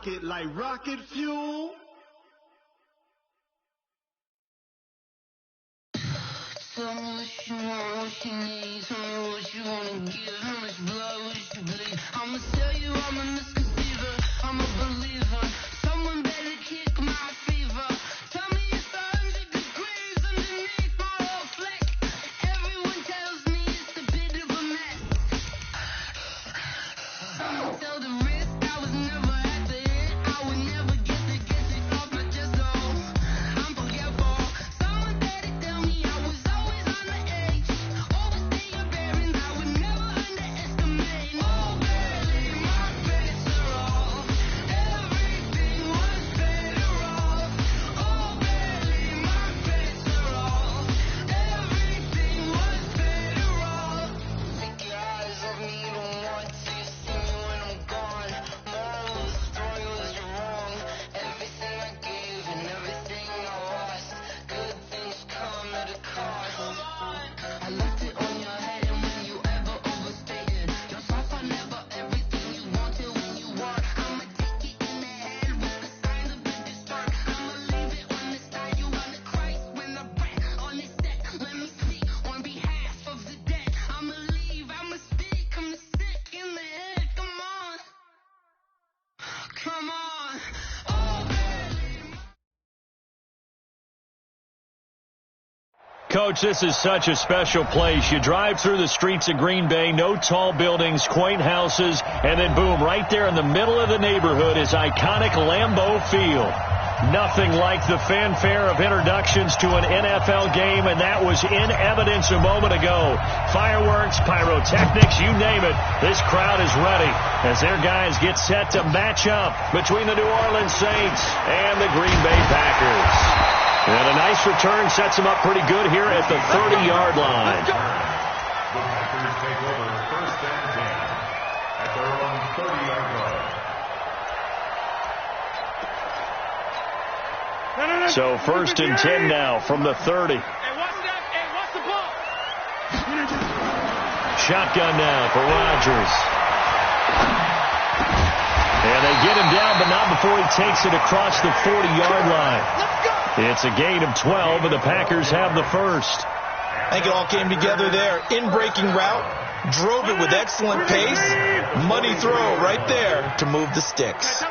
rocket like rocket fuel. Tell me what you want, what you need. Tell me what you wanna give. How much blood would you bleed? I'ma tell you I'm a misconceiver. I'm a believer. Someone better kick my fever. Tell me it's 100 degrees underneath my whole flex. Everyone tells me it's a bit of a mess. Someone tell the risk I was never at the hit. I would never get it off my chest. Oh, I'm forgetful. Someone better tell me I was always on the edge. Overstay your bearings. I would never underestimate. Oh, barely my best are off. Everything was better off. Oh, barely my best are off. Everything was better off. Take your eyes off me, you don't want to see me when I'm gone. Moral of the story was you're wrong. Everything I gave and everything I lost. Good things come at a cost. I left it on your head, and when you ever overstated yourself, I never everything you wanted when you want. I'ma take it in the head with the signs of the distort. I'ma leave it on the side. You on the Christ when I breath on this set. Let me speak on behalf of the dead. I'ma leave, I'ma speak. I'm sick in the head. Come on, come on. Oh, barely. Coach, this is such a special place. You drive through the streets of Green Bay, no tall buildings, quaint houses, and then boom, right there in the middle of the neighborhood is iconic Lambeau Field. Nothing like the fanfare of introductions to an NFL game, and that was in evidence a moment ago. Fireworks, pyrotechnics, you name it. This crowd is ready as their guys get set to match up between the New Orleans Saints and the Green Bay Packers. And a nice return sets them up pretty good here at the 30-yard line. The Packers take over first and 10 at their own 30-yard line. So first and 10 now from the 30. Shotgun now for Rodgers. And they get him down, but not before he takes it across the 40-yard line. It's a gain of 12, and the Packers have the first. I think it all came together there. In-breaking route, drove it with excellent pace. Money throw right there to move the sticks.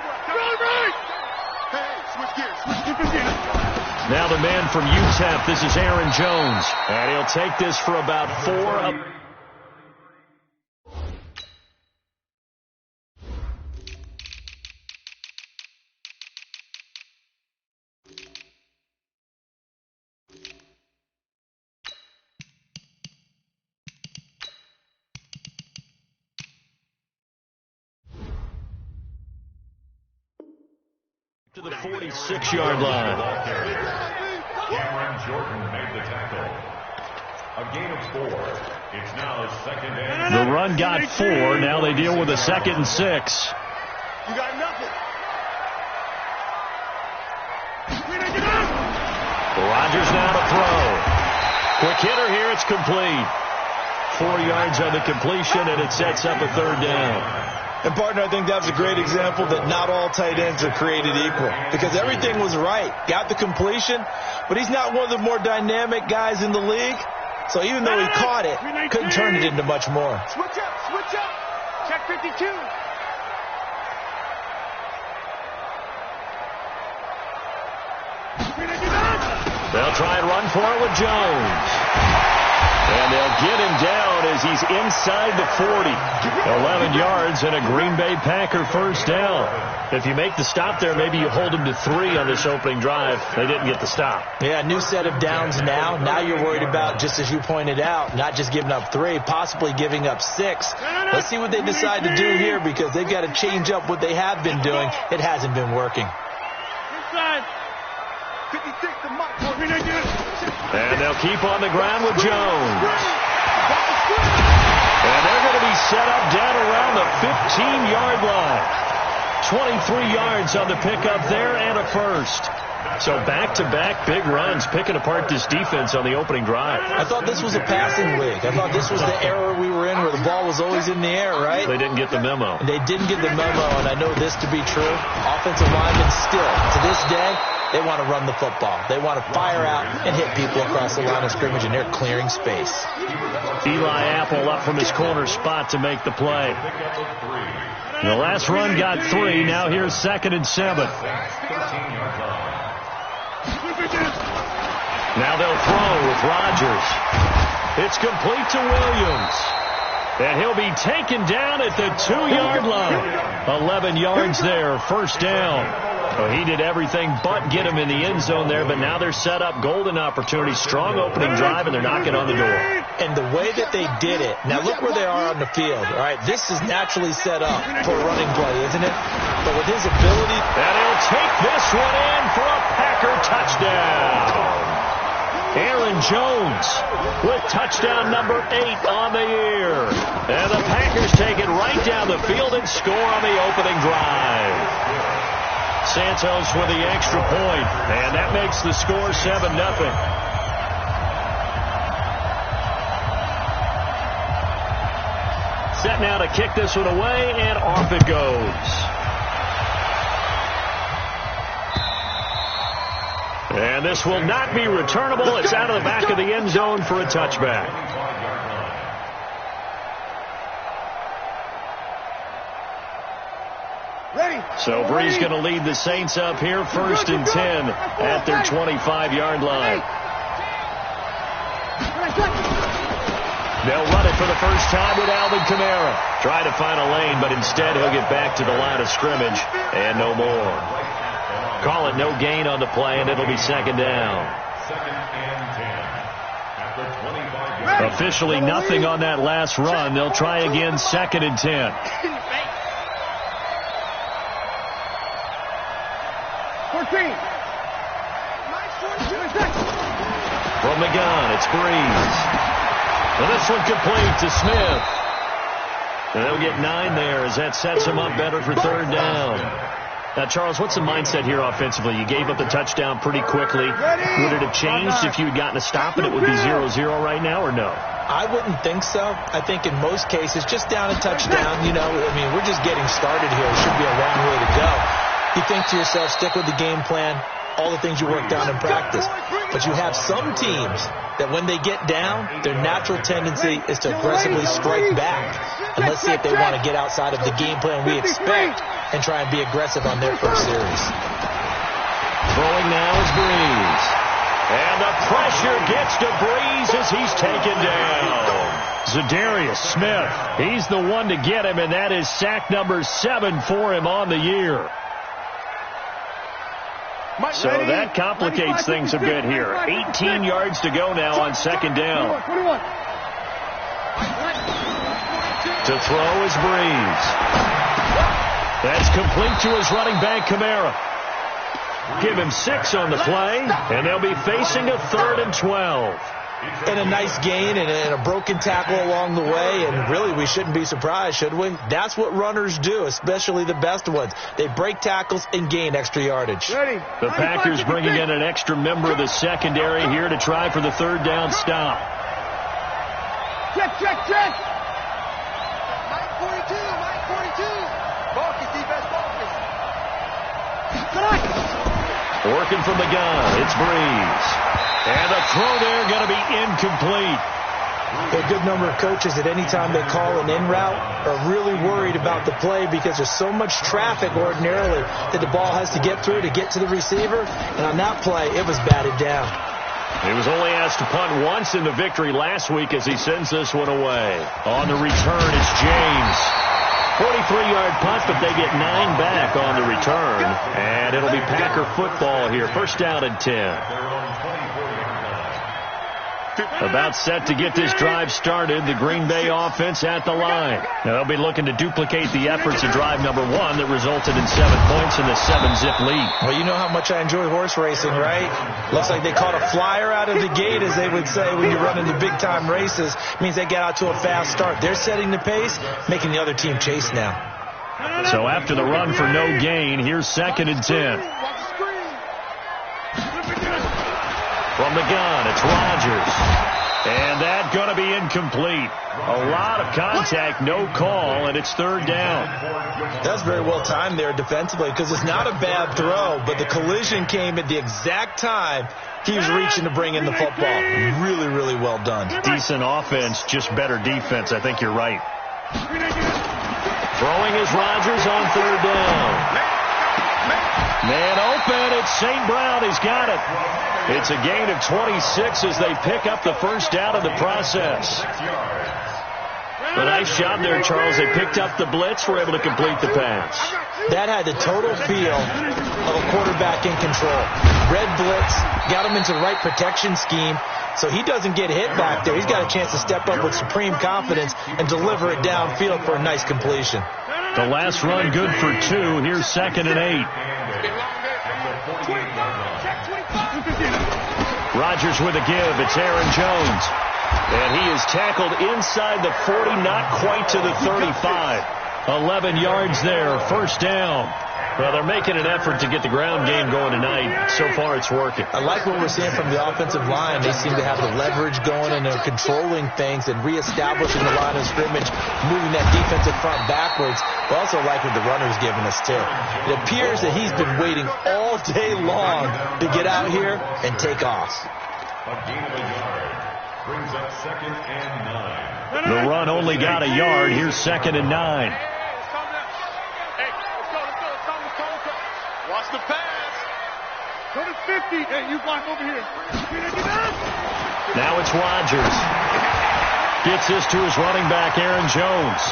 Now the man from UTEP, this is Aaron Jones. And he'll take this for about 4. To the 46-yard line. Cameron Jordan made the tackle. A gain of 4. It's now second and... The run got 4. Now they deal with a 2nd and 6. You got nothing. Rodgers now to throw. Quick hitter here. It's complete. 4 yards on the completion, and it sets up a 3rd down. And, partner, I think that's a great example that not all tight ends are created equal. Because everything was right. Got the completion, but he's not one of the more dynamic guys in the league. So even though he caught it, couldn't turn it into much more. Switch up, switch up. Check 52. They'll try and run for it with Jones. And they'll get him down as he's inside the 40. 11 yards and a Green Bay Packer first down. If you make the stop there, maybe you hold them to 3 on this opening drive. They didn't get the stop. Yeah, new set of downs now. Now you're worried about, just as you pointed out, not just giving up 3, possibly giving up 6. Let's see what they decide to do here because they've got to change up what they have been doing. It hasn't been working. Inside. 56 to Mike. And they'll keep on the ground with Jones. And they're going to be set up down around the 15-yard line. 23 yards on the pickup there and a first. So back-to-back big runs, picking apart this defense on the opening drive. I thought this was a passing league. I thought this was the era we were in where the ball was always in the air, right? They didn't get the memo. And they didn't get the memo, and I know this to be true. Offensive linemen still, to this day, they want to run the football. They want to fire out and hit people across the line of scrimmage, and they're clearing space. Eli Apple up from his corner spot to make the play. The last run got 3. Now here's 2nd and 7. Now they'll throw with Rodgers. It's complete to Williams. And he'll be taken down at the 2-yard line. 11 yards there, first down. Well, he did everything but get him in the end zone there, but now they're set up. Golden opportunity, strong opening drive, and they're knocking on the door. And the way that they did it, now look where they are on the field. All right, this is naturally set up for a running play, isn't it? But with his ability... And he'll take this one in for a Packer touchdown. Aaron Jones with touchdown number 8 on the year. And the Packers take it right down the field and score on the opening drive. Santos with the extra point, and that makes the score 7-0. Set now to kick this one away, and off it goes. And this will not be returnable. It's out of the back of the end zone for a touchback. So Brees going to lead the Saints up here, 1st and 10 at their 25-yard line. They'll run it for the first time with Alvin Kamara. Try to find a lane, but instead he'll get back to the line of scrimmage and no more. Call it no gain on the play, and it'll be 2nd down. 2nd and 10. At the 25-yard line. Officially nothing on that last run. They'll try again, 2nd and 10. 14. From the gun, it's Brees. And this one complete to Smith. And they'll get 9 there as that sets him up better for 3rd down. Now, Charles, what's the mindset here offensively? You gave up the touchdown pretty quickly. Would it have changed if you had gotten a stop and it would be 0-0 right now, or no? I wouldn't think so. I think in most cases, just down a touchdown, you know, I mean, we're just getting started here. It should be a long way to go. You think to yourself, stick with the game plan, all the things you worked on in practice. But you have some teams that when they get down, their natural tendency is to aggressively strike back. And let's see if they want to get outside of the game plan we expect and try and be aggressive on their first series. Throwing now is Brees. And the pressure gets to Brees as he's taken down. Za'Darius Smith, he's the one to get him, and that is sack number 7 for him on the year. So that complicates things a bit here. 18 yards to go now on 2nd down. To throw is Brees. That's complete to his running back, Kamara. Give him 6 on the play, and they'll be facing a 3rd and 12. And a nice gain and a broken tackle along the way, and really we shouldn't be surprised, should we? That's what runners do, especially the best ones. They break tackles and gain extra yardage. The Packers bringing in an extra member of the secondary here to try for the 3rd down stop. Check. Mike 42. Focus, defense, focus. Working from the gun, it's Brees. And the throw there going to be incomplete. A good number of coaches at any time they call an in route are really worried about the play because there's so much traffic ordinarily that the ball has to get through to get to the receiver. And on that play, it was batted down. He was only asked to punt once in the victory last week as he sends this one away. On the return, it's James. 43-yard punt, but they get 9 back on the return. And it'll be Packer football here. 1st down and 10. About set to get this drive started, the Green Bay offense at the line. Now they'll be looking to duplicate the efforts of drive number 1 that resulted in 7 points in the 7-zip lead. Well, you know how much I enjoy horse racing, right? Looks like they caught a flyer out of the gate, as they would say when you run into big-time races. It means they get out to a fast start. They're setting the pace, making the other team chase now. So after the run for no gain, here's 2nd and 10. From the gun, it's Rodgers. And that's going to be incomplete. A lot of contact, no call, and it's third down. That's very well timed there defensively because it's not a bad throw, but the collision came at the exact time he was reaching to bring in the football. Really, really well done. Decent offense, just better defense. I think you're right. Throwing is Rodgers on third down. Man open, it's St. Brown. He's got it. It's a gain of 26 as they pick up the first down in the process. A nice job there, Charles. They picked up the blitz, were able to complete the pass. That had the total feel of a quarterback in control. Red blitz, got him into the right protection scheme, so he doesn't get hit back there. He's got a chance to step up with supreme confidence and deliver it downfield for a nice completion. The last run good for 2. Here's 2nd and 8. Rodgers with a give. It's Aaron Jones. And he is tackled inside the 40, not quite to the 35. 11 yards there, first down. Well, they're making an effort to get the ground game going tonight. So far, it's working. I like what we're seeing from the offensive line. They seem to have the leverage going, and they're controlling things and reestablishing the line of scrimmage, moving that defensive front backwards. But also like what the runner's giving us, too. It appears that he's been waiting all day long to get out here and take off. A gain of a yard brings up 2nd and 9. The run only got a yard. Here's 2nd and 9. Watch the pass. Go to 50. Hey, you block over here. Now it's Rodgers. Gets this to his running back, Aaron Jones.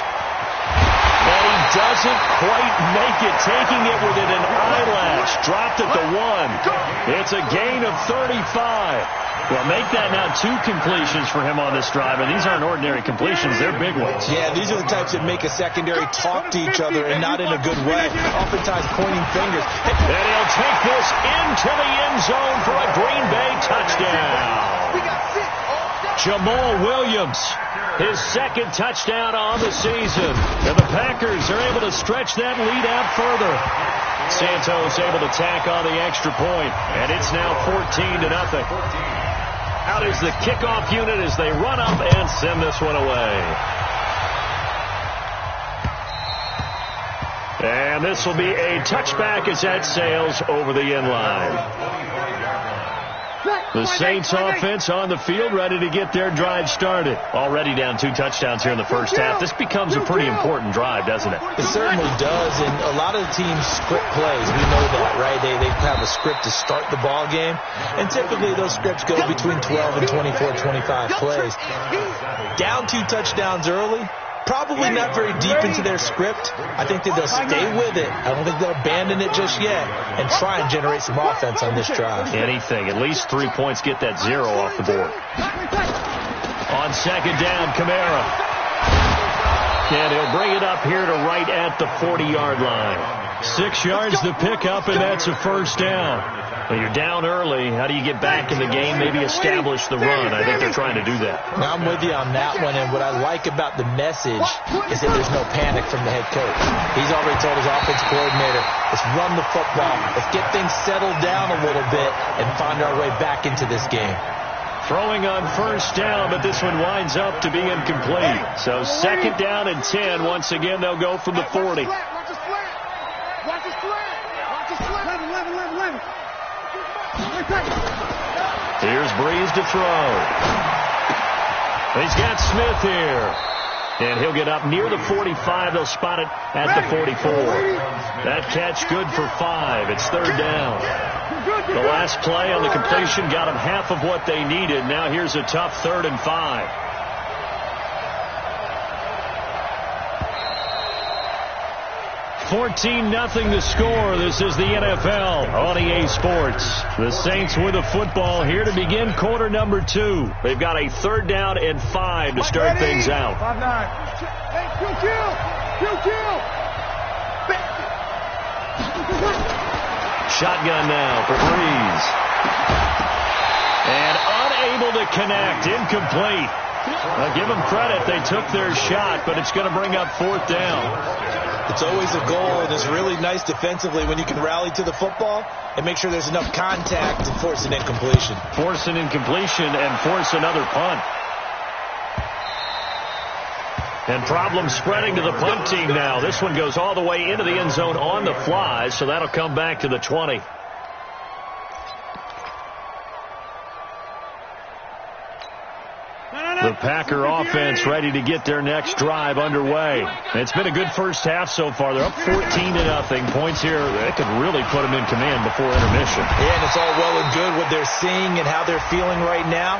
And he doesn't quite make it, taking it within an eyelash. Dropped at the 1. It's a gain of 35. Well, make that now 2 completions for him on this drive, and these aren't ordinary completions. They're big ones. Yeah, these are the types that make a secondary talk to each other and not in a good way, oftentimes pointing fingers. And he'll take this into the end zone for a Green Bay touchdown. Jamal Williams, his 2nd touchdown on the season. And the Packers are able to stretch that lead out further. Santos able to tack on the extra point, and it's now 14-0. Out is the kickoff unit as they run up and send this one away. And this will be a touchback as that sails over the end line. The Saints offense on the field, ready to get their drive started. Already down 2 touchdowns here in the first half. This becomes a pretty important drive, doesn't it? It certainly does, and a lot of the teams script plays. We know that, right? They have a script to start the ball game, and typically those scripts go between 12 and 24, 25 plays. Down 2 touchdowns early, probably not very deep into their script. I think that they'll stay with it. I don't think they'll abandon it just yet and try and generate some offense on this drive. Anything. At least 3 points, get that 0 off the board. On 2nd down, Kamara. And he'll bring it up here to right at the 40-yard line. 6 yards to pick up, and that's a first down. Well, you're down early. How do you get back in the game? Maybe establish the run. I think they're trying to do that. Now, I'm with you on that one, and what I like about the message is that there's no panic from the head coach. He's already told his offensive coordinator, let's run the football. Let's get things settled down a little bit and find our way back into this game. Throwing on first down, but this one winds up to be incomplete. So 2nd down and 10. Once again, they'll go from the 40. Watch the slant. Watch the slant. Watch the slant. 11. Here's Breeze to throw. He's got Smith here. And he'll get up near the 45. They'll spot it at the 44. That catch good for 5. It's 3rd down. The last play on the completion got them half of what they needed. Now here's a tough 3rd and 5. 14-0 the score. This is the NFL on EA Sports. The Saints with the football here to begin quarter number 2. They've got a 3rd down and 5 to start things out. 5-9. Hey, kill. Shotgun now for Breeze. And unable to connect. Incomplete. I'll give them credit. They took their shot, but it's going to bring up 4th down. It's always a goal, and it's really nice defensively when you can rally to the football and make sure there's enough contact to force an incompletion. Force an incompletion and force another punt. And problems spreading to the punt team now. This one goes all the way into the end zone on the fly, so that'll come back to the 20. The Packer offense ready to get their next drive underway. It's been a good first half so far. They're up 14-0. Points here, that could really put them in command before intermission. Yeah, and it's all well and good what they're seeing and how they're feeling right now.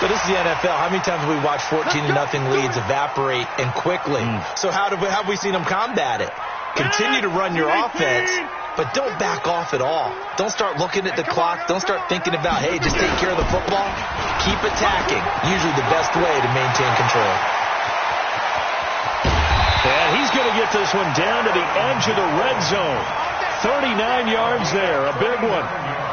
But this is the NFL. How many times have we watched 14-0 leads evaporate and quickly? So how have we seen them combat it? Continue to run your offense, but don't back off at all. Don't start looking at the clock. Don't start thinking about, hey, just take care of the football. Keep attacking. Usually the best way to maintain control. And he's going to get this one down to the edge of the red zone. 39 yards there, a big one.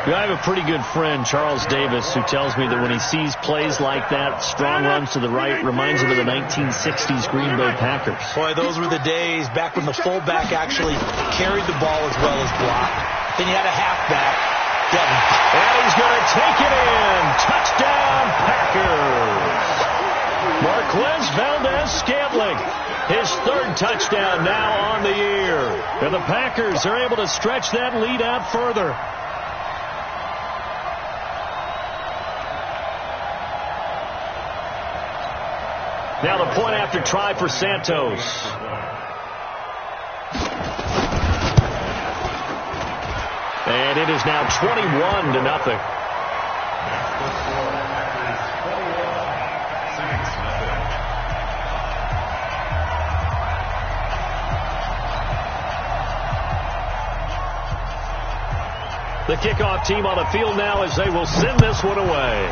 I have a pretty good friend, Charles Davis, who tells me that when he sees plays like that, strong runs to the right, reminds him of the 1960s Green Bay Packers. Boy, those were the days back when the fullback actually carried the ball as well as blocked. Then you had a halfback. And he's going to take it in. Touchdown, Packers. Marquez Valdez-Scantling, his 3rd touchdown now on the year. And the Packers are able to stretch that lead out further. Now the point after try for Santos. And it is now 21-0. The kickoff team on the field now as they will send this one away.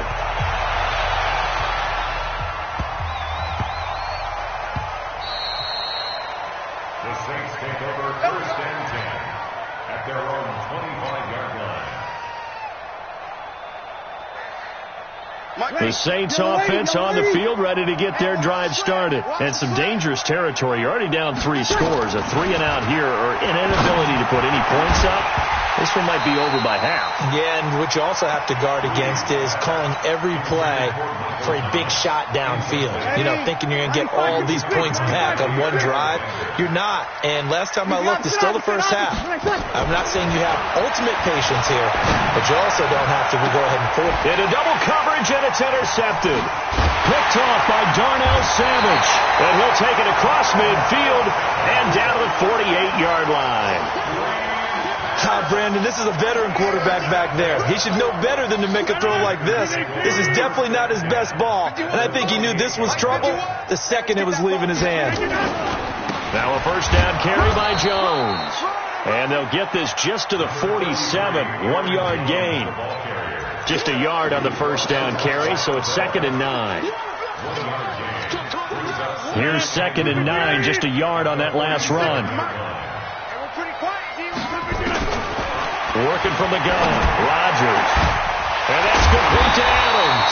The Saints take over 1st and 10 at their own 25-yard line. The Saints offense on the field ready to get their drive started. And some dangerous territory. You're already down 3 scores. A 3-and-out here or an inability to put any points up. This one might be over by half. Yeah, and what you also have to guard against is calling every play for a big shot downfield. You know, thinking you're going to get all these points back on one drive. You're not. And last time I looked, it's still the first half. I'm not saying you have ultimate patience here, but you also don't have to go ahead and force it. Into double coverage, and it's intercepted. Picked off by Darnell Savage. And he'll take it across midfield and down to the 48-yard line. Brandon, this is a veteran quarterback back there. He should know better than to make a throw like this. This is definitely not his best ball, and I think he knew this was trouble the second it was leaving his hand. Now a 1st down carry by Jones. And they'll get this just to the 47, 1-yard gain. Just a yard on the 1st down carry, so it's 2nd and 9. Here's 2nd and 9, just a yard on that last run. Working from the gun, Rodgers. And that's complete to Adams.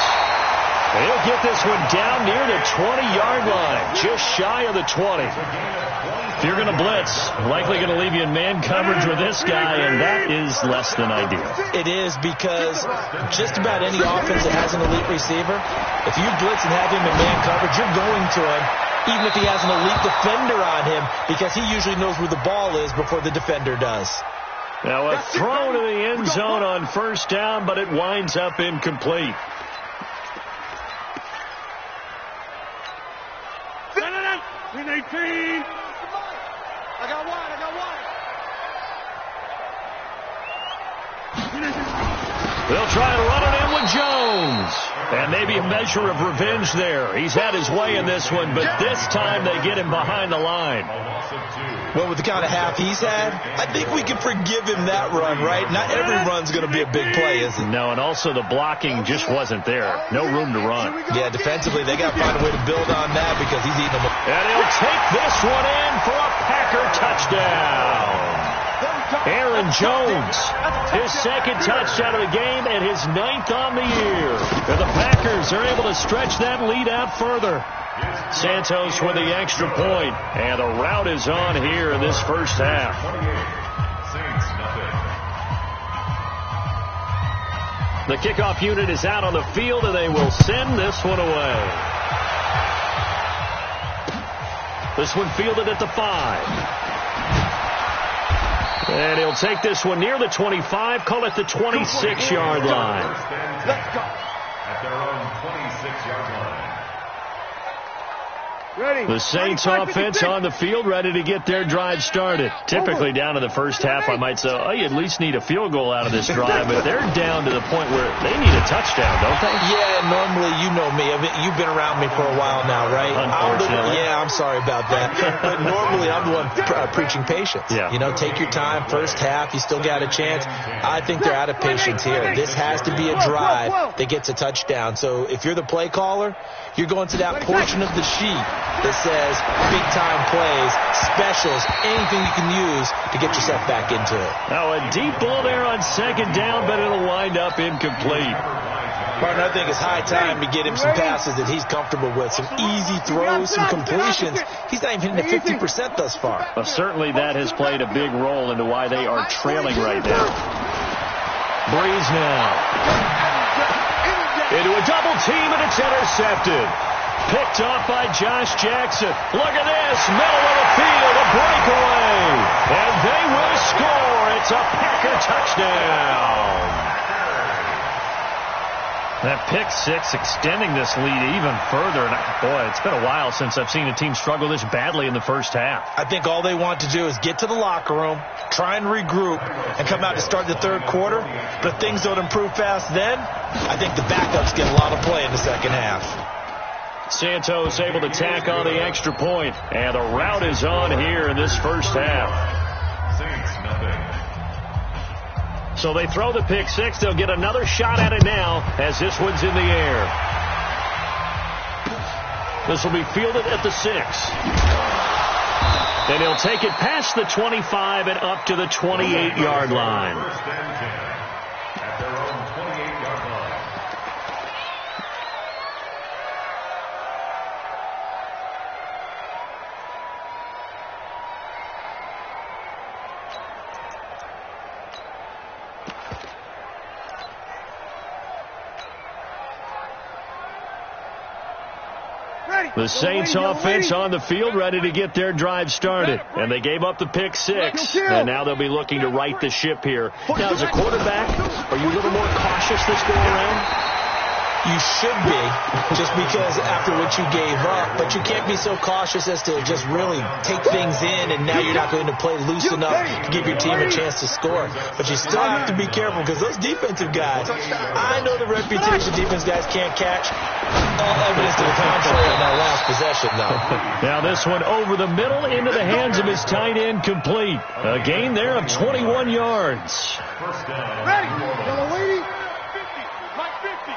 He'll get this one down near the 20-yard line, just shy of the 20. If you're going to blitz, likely going to leave you in man coverage with this guy, and that is less than ideal. It is, because just about any offense that has an elite receiver, if you blitz and have him in man coverage, you're going to him, even if he has an elite defender on him, because he usually knows where the ball is before the defender does. Now a throw to the end zone on 1st down, but it winds up incomplete. Win 18. I got one. They'll try to run it in with Jones. And maybe a measure of revenge there. He's had his way in this one, but this time they get him behind the line. Well, with the kind of half he's had, I think we can forgive him that run, right? Not every run's going to be a big play, is it? No, and also the blocking just wasn't there. No room to run. Yeah, defensively, they got to find a way to build on that because he's eating them. And he'll take this one in for a Packer touchdown. Aaron Jones, his second touchdown of the game and his 9th on the year. And the Packers are able to stretch that lead out further. Santos with the extra point, and the rout is on here in this first half. The kickoff unit is out on the field, and they will send this one away. This one fielded at the 5. And he'll take this one near the 25, call it the 26-yard line. Let's go. At their own 26-yard line. The Saints offense on the field, ready to get their drive started. Typically down in the first half, I might say, oh, you at least need a field goal out of this drive, but they're down to the point where they need a touchdown, don't they? Yeah, normally, you know me. You've been around me for a while now, right? Unfortunately. I'm sorry about that. But normally, I'm the one preaching patience. Yeah. You know, take your time. First half, you still got a chance. I think they're out of patience here. This has to be a drive that gets a touchdown. So if you're the play caller, you're going to that portion of the sheet that says big-time plays, specials, anything you can use to get yourself back into it. Now a deep ball there on second down, but it'll wind up incomplete. Martin, I think it's high time to get him some passes that he's comfortable with, some easy throws, some completions. He's not even hitting the 50% thus far. Well, certainly that has played a big role into why they are trailing right now. Breeze now. Into a double team, and it's intercepted. Picked off by Josh Jackson. Look at this. Middle of the field, a breakaway. And they will score. It's a Packer touchdown. That pick six extending this lead even further. And boy, it's been a while since I've seen a team struggle this badly in the first half. I think all they want to do is get to the locker room, try and regroup, and come out to start the third quarter. But if things don't improve fast then, I think the backups get a lot of play in the second half. Santos able to tack on the extra point, and the rout is on here in this first half. Saints, nothing. So they throw the pick six. They'll get another shot at it now as this one's in the air. This will be fielded at the 6. And he'll take it past the 25 and up to the 28-yard line. First and 10 at their own 28-yard line. The Saints offense on the field ready to get their drive started. And they gave up the pick six. And now they'll be looking to right the ship here. Now, as a quarterback, are you a little more cautious this go around? You should be, just because after what you gave up. But you can't be so cautious as to just really take things in, and now you're not going to play loose enough to give your team a chance to score. But you still have to be careful, because those defensive guys, I know the reputation defense guys can't catch. All evidence to the contrary on that last possession, though. Now this one over the middle into the hands of his tight end, complete. A gain there of 21 yards. First down. Ready. Yellow lady. 50. Mike 50.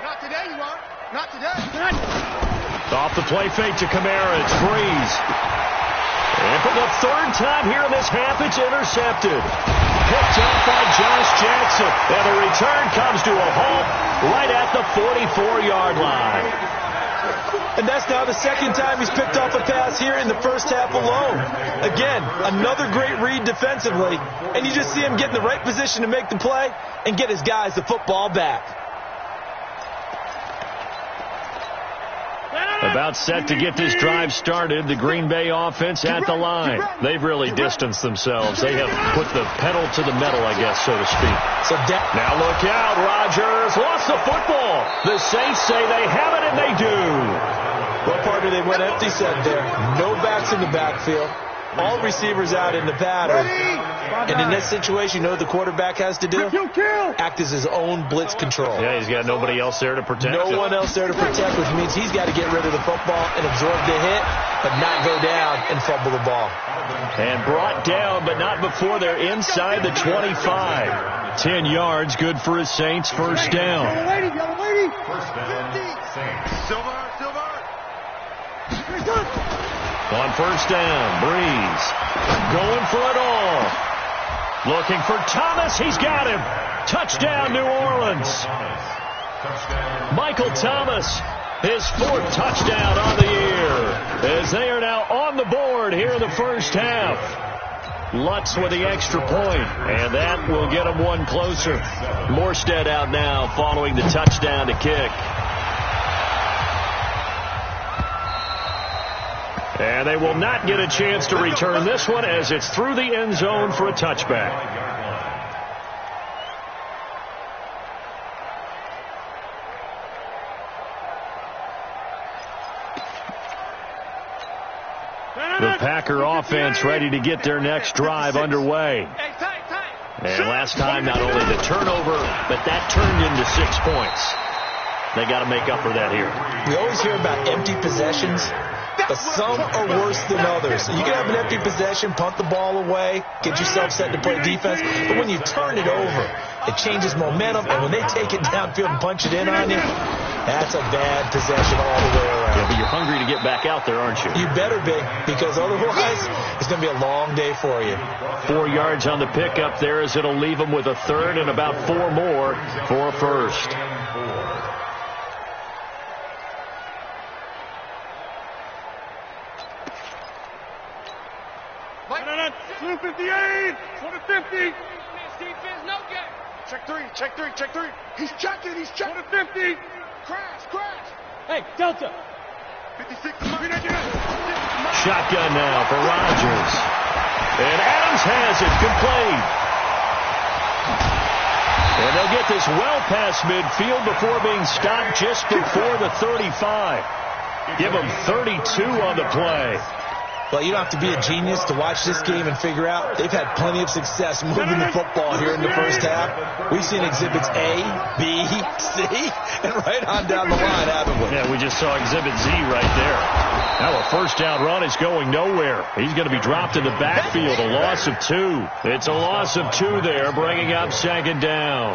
Not today, you are. Not today. Off the play fake to Kamara. It's Breeze. And for the third time here in this half, it's intercepted. Picked up by Josh Jackson. And the return comes to a halt right at the 44-yard line. And that's now the second time he's picked off a pass here in the first half alone. Again, another great read defensively. And you just see him get in the right position to make the play and get his guys the football back. About set to get this drive started, the Green Bay offense at the line. They've really distanced themselves. They have put the pedal to the metal, I guess, so to speak. So now look out, Rodgers lost the football. The Saints say they have it, and they do. Well, partner, they went empty set there. No backs in the backfield. All receivers out in the pattern. And in this situation, you know what the quarterback has to do? Act as his own blitz control. Yeah, he's got nobody else there to protect him. No one else there to protect, which means he's got to get rid of the football and absorb the hit, but not go down and fumble the ball. And brought down, but not before they're inside the 25. 10 yards, good for his Saints. First down. Yellow lady. First down. Saints. Silver. On first down, Breeze going for it all. Looking for Thomas. He's got him. Touchdown, New Orleans. Michael Thomas, his 4th touchdown on the year, as they are now on the board here in the first half. Lutz with the extra point, and that will get him one closer. Morstead out now following the touchdown to kick. And they will not get a chance to return this one as it's through the end zone for a touchback. The Packer offense ready to get their next drive underway. And last time, not only the turnover, but that turned into 6 points. They got to make up for that here. We always hear about empty possessions, but some are worse than others. You can have an empty possession, punt the ball away, get yourself set to play defense, but when you turn it over, it changes momentum, and when they take it downfield and punch it in on you, that's a bad possession all the way around. Yeah, but you're hungry to get back out there, aren't you? You better be, because otherwise it's going to be a long day for you. 4 yards on the pickup there as it'll leave them with a third and about 4 more for a first. Blue 58, 50. Defense, no game. Check three. He's checking. 50. Crash. Hey, Delta. 56. Shotgun now for Rodgers. And Adams has it complete. And they'll get this well past midfield before being stopped just before the 35. Give them 32 on the play. Well, you don't have to be a genius to watch this game and figure out they've had plenty of success moving the football here in the first half. We've seen exhibits A, B, C, and right on down the line, haven't we? Yeah, we just saw exhibit Z right there. Now a first down run is going nowhere. He's going to be dropped in the backfield, a loss of 2. It's a loss of 2 there, bringing up second down.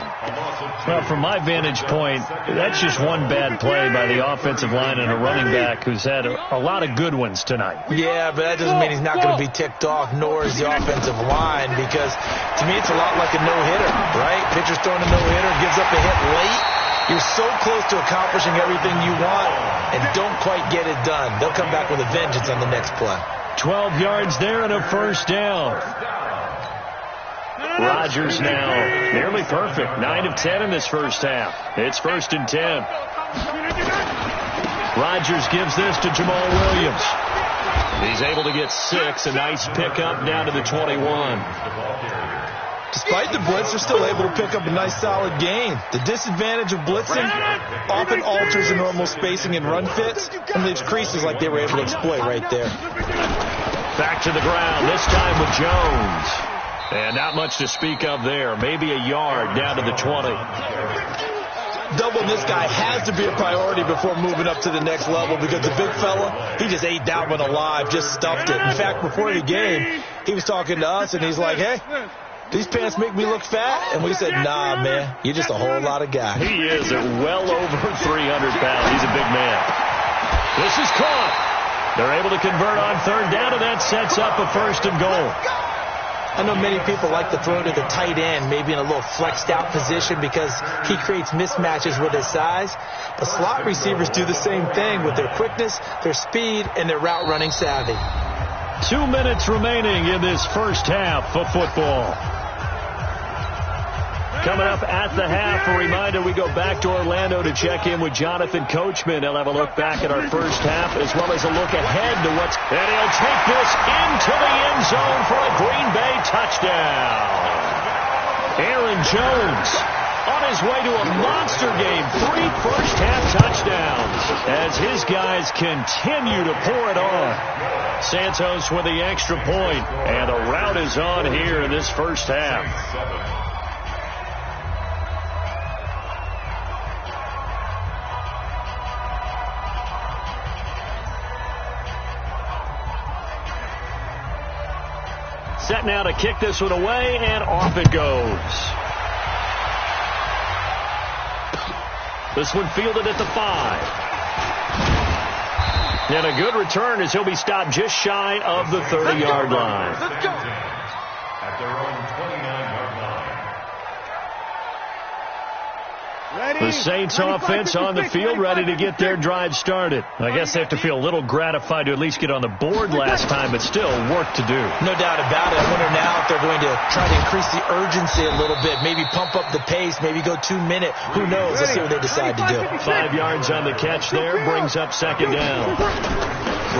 Well, from my vantage point, that's just one bad play by the offensive line and a running back who's had a lot of good ones tonight. Yeah, but that doesn't mean he's not going to be ticked off, nor is the offensive line, because to me it's a lot like a no-hitter, right? Pitcher's throwing a no-hitter, gives up a hit late. You're so close to accomplishing everything you want and don't quite get it done. They'll come back with a vengeance on the next play. 12 yards there and a first down. Rodgers now nearly perfect. 9 of 10 in this first half. It's 1st and 10. Rodgers gives this to Jamal Williams. He's able to get 6. A nice pickup down to the 21. Despite the blitz, they're still able to pick up a nice solid gain. The disadvantage of blitzing often alters the normal spacing and run fits and leaves creases like they were able to exploit right there. Back to the ground, this time with Jones. And not much to speak of there. Maybe a yard down to the 20. Doubling this guy has to be a priority before moving up to the next level, because the big fella, he just ate that one alive, just stuffed it. In fact, before the game, he was talking to us, and he's like, hey, these pants make me look fat? And we said, nah, man, you're just a whole lot of guy. He is at well over 300 pounds. He's a big man. This is caught. They're able to convert on third down, and that sets up a 1st and goal. I know many people like to throw to the tight end, maybe in a little flexed out position because he creates mismatches with his size. But slot receivers do the same thing with their quickness, their speed, and their route running savvy. 2 minutes remaining in this first half of football. Coming up at the half, a reminder, we go back to Orlando to check in with Jonathan Coachman. He'll have a look back at our first half as well as a look ahead to what's... And he'll take this into the end zone for a Green Bay touchdown. Aaron Jones on his way to a monster game. 3 first-half touchdowns as his guys continue to pour it on. Santos with the extra point, and a rout is on here in this first half. Set now to kick this one away, and off it goes. This one fielded at the 5. And a good return as he'll be stopped just shy of the 30-yard line. At their own 29 The Saints offense on the field, ready to get their drive started. I guess they have to feel a little gratified to at least get on the board last time, but still work to do. No doubt about it. I wonder now if they're going to try to increase the urgency a little bit, maybe pump up the pace, maybe go 2 minute. Who knows? Let's see what they decide to do. 5 yards on the catch there, brings up second down.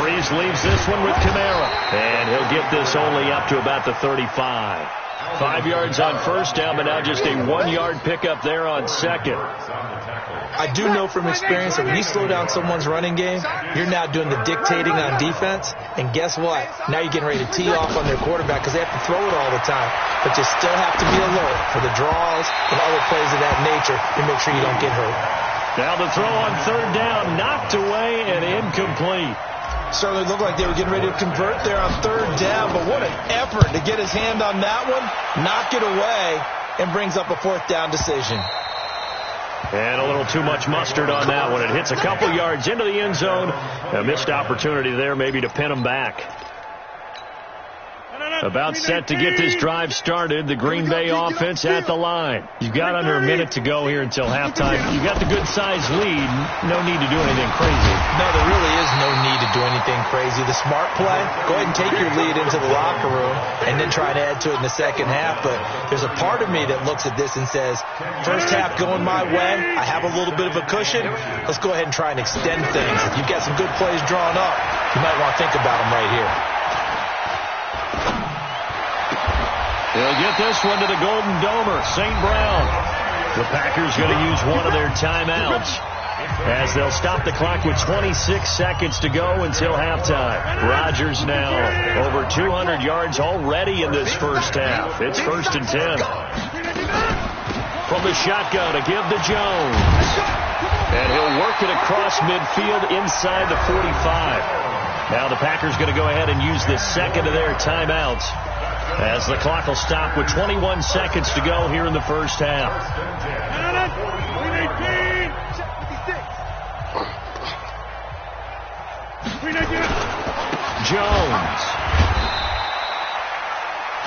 Breeze leaves this one with Kamara, and he'll get this only up to about the 35. 5 yards on first down, but now just a 1 yard pickup there on second. I do know from experience that when you slow down someone's running game, you're now doing the dictating on defense. And guess what? Now you're getting ready to tee off on their quarterback because they have to throw it all the time. But you still have to be alert for the draws and other plays of that nature to make sure you don't get hurt. Now the throw on third down, knocked away and incomplete. Certainly looked like they were getting ready to convert there on third down, but what an effort to get his hand on that one, knock it away, and brings up a fourth down decision. And a little too much mustard on that one. It hits a couple yards into the end zone. A missed opportunity there maybe to pin him back. About set to get this drive started. The Green Bay offense at the line. You've got under a minute to go here until halftime. You've got the good-sized lead. No need to do anything crazy. No, there really is no need to do anything crazy. The smart play, go ahead and take your lead into the locker room and then try to add to it in the second half. But there's a part of me that looks at this and says, first half going my way, I have a little bit of a cushion. Let's go ahead and try and extend things. If you've got some good plays drawn up, you might want to think about them right here. They'll get this one to the Golden Domer, St. Brown. The Packers going to use one of their timeouts as they'll stop the clock with 26 seconds to go until halftime. Rodgers now over 200 yards already in this first half. It's 1st and 10. From the shotgun to give to Jones. And he'll work it across midfield inside the 45. Now the Packers going to go ahead and use the second of their timeouts, as the clock will stop with 21 seconds to go here in the first half. Jones.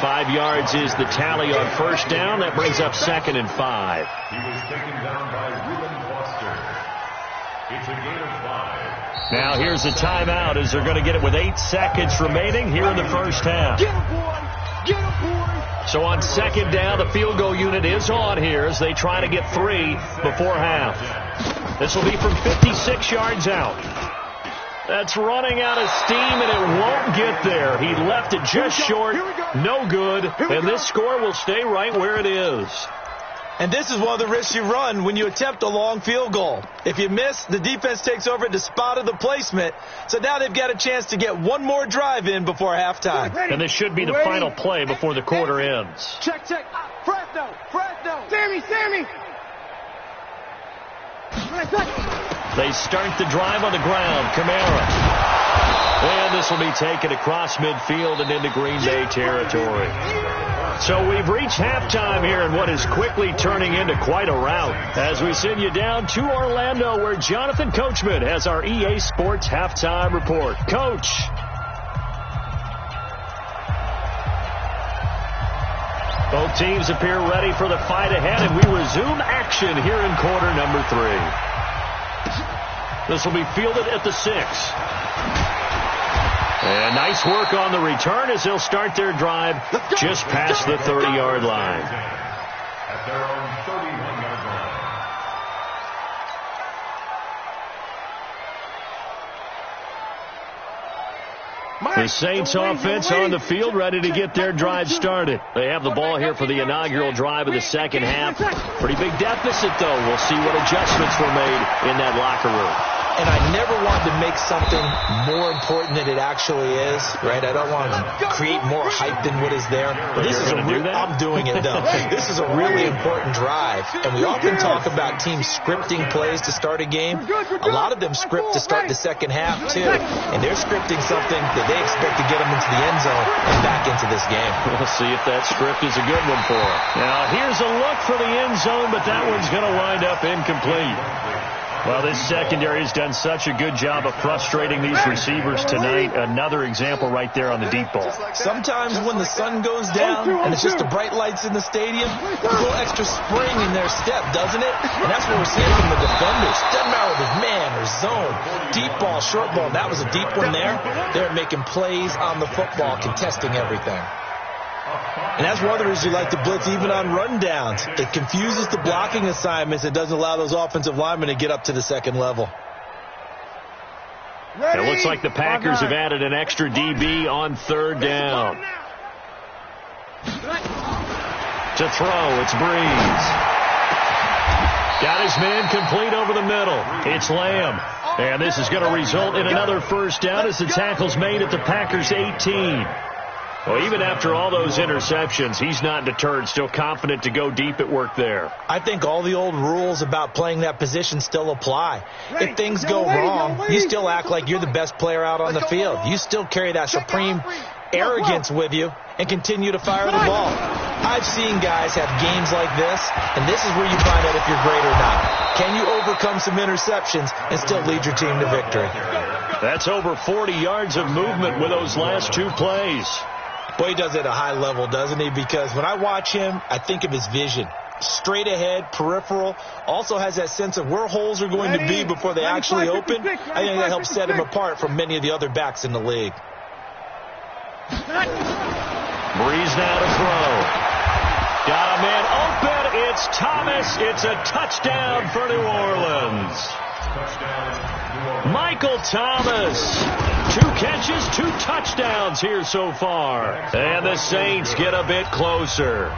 5 yards is the tally on first down. That brings up 2nd and 5. He was taken down by Reuben Foster. It's a gain of 5. Now here's a timeout as they're going to get it with 8 seconds remaining here in the first half. So on second down, the field goal unit is on here as they try to get 3 before half. This will be from 56 yards out. That's running out of steam, and it won't get there. He left it just short. No good. And this score will stay right where it is. And this is one of the risks you run when you attempt a long field goal. If you miss, the defense takes over at the spot of the placement. So now they've got a chance to get one more drive in before halftime. And this should be the final play before the quarter ends. Check. Fresno. Sammy. They start the drive on the ground. Kamara. And this will be taken across midfield and into Green Bay territory. So we've reached halftime here in what is quickly turning into quite a rout as we send you down to Orlando, where Jonathan Coachman has our EA Sports halftime report. Coach. Both teams appear ready for the fight ahead, and we resume action here in quarter number 3. This will be fielded at the 6. And nice work on the return as they'll start their drive just past the 30-yard line. At their own 31-yard line. The Saints offense on the field, ready to get their drive started. They have the ball here for the inaugural drive of the second half. Pretty big deficit, though. We'll see what adjustments were made in that locker room. And I never want to make something more important than it actually is, right? I don't want to create more hype than what is there. But this is I'm doing it, though. This is a really important drive. And we often talk about teams scripting plays to start a game. A lot of them script to start the second half, too. And they're scripting something that they expect to get them into the end zone and back into this game. We'll see if that script is a good one for them. Now, here's a look for the end zone, but that one's going to wind up incomplete. Well, this secondary has done such a good job of frustrating these receivers tonight. Another example right there on the deep ball. Sometimes when the sun goes down and it's just the bright lights in the stadium, a little extra spring in their step, doesn't it? And that's what we're seeing from the defenders. Doesn't matter if it's man or zone, deep ball, short ball. That was a deep one there. They're making plays on the football, contesting everything. And that's one of the reasons you like to blitz even on rundowns. It confuses the blocking assignments. It doesn't allow those offensive linemen to get up to the second level. It looks like the Packers have added an extra DB on third down. To throw, it's Breeze. Got his man complete over the middle. It's Lamb. And this is going to result in another first down as the tackle's made at the Packers' 18. Well, even after all those interceptions, he's not deterred, still confident to go deep at work there. I think all the old rules about playing that position still apply. If things go wrong, you still act like you're the best player out on the field. You still carry that supreme arrogance with you and continue to fire the ball. I've seen guys have games like this, and this is where you find out if you're great or not. Can you overcome some interceptions and still lead your team to victory? That's over 40 yards of movement with those last two plays. Boy, he does it at a high level, doesn't he? Because when I watch him, I think of his vision. Straight ahead, peripheral, also has that sense of where holes are going to be before they actually open. I think that helps set him apart from many of the other backs in the league. Breeze now to throw. Got a man open. It's Thomas. It's a touchdown for New Orleans. Michael Thomas. 2 catches, 2 touchdowns here so far. And the Saints get a bit closer.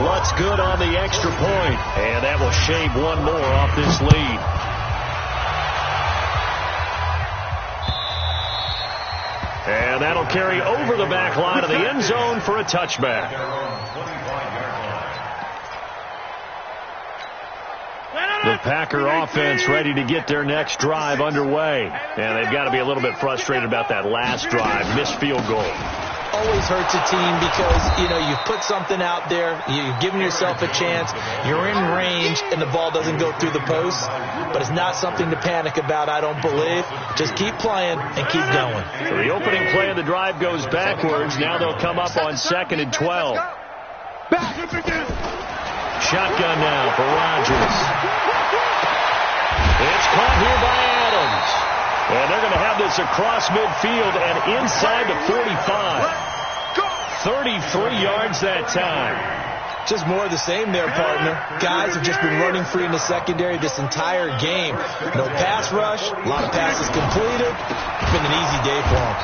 Lutz good on the extra point. And that will shave one more off this lead. And that'll carry over the back line of the end zone for a touchback. The Packer offense ready to get their next drive underway. And they've got to be a little bit frustrated about that last drive. Missed field goal. Always hurts a team because, you put something out there, you're giving yourself a chance, you're in range, and the ball doesn't go through the post. But it's not something to panic about, I don't believe. Just keep playing and keep going. So the opening play of the drive goes backwards. Now they'll come up on 2nd and 12. Shotgun now for Rodgers. It's caught here by Adams. And they're going to have this across midfield and inside the 45. 33 yards that time. Just more of the same there, partner. Guys have just been running free in the secondary this entire game. No pass rush, a lot of passes completed. It's been an easy day for them.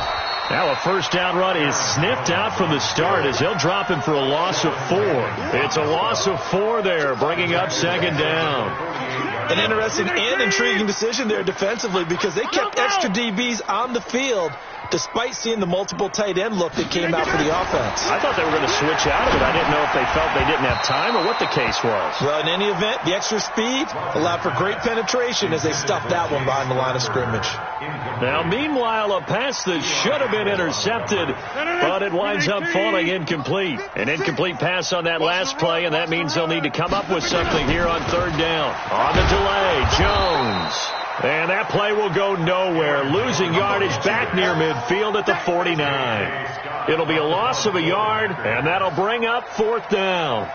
Now a first down run is sniffed out from the start as they'll drop him for a loss of 4. It's a loss of 4 there, bringing up 2nd down. An interesting and intriguing decision there defensively because they kept extra DBs on the field despite seeing the multiple tight end look that came out for the offense. I thought they were going to switch out of it. I didn't know if they felt they didn't have time or what the case was. Well, in any event, the extra speed allowed for great penetration as they stuffed that one behind the line of scrimmage. Now, meanwhile, a pass that should have been intercepted, but it winds up falling incomplete. An incomplete pass on that last play, and that means they'll need to come up with something here on 3rd down. On the delay, Jones. And that play will go nowhere, losing yardage back near midfield at the 49. It'll be a loss of a yard, and that'll bring up 4th down.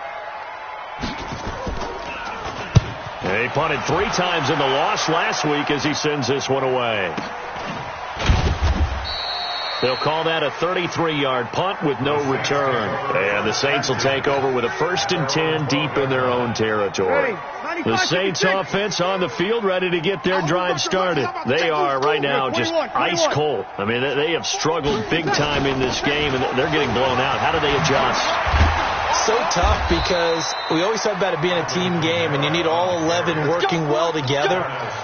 And he punted 3 times in the loss last week as he sends this one away. They'll call that a 33-yard punt with no return. And the Saints will take over with a 1st and 10 deep in their own territory. The Saints offense on the field ready to get their drive started. They are right now just ice cold. I mean, they have struggled big time in this game, and they're getting blown out. How do they adjust? So tough because we always talk about it being a team game and you need all 11 working well together.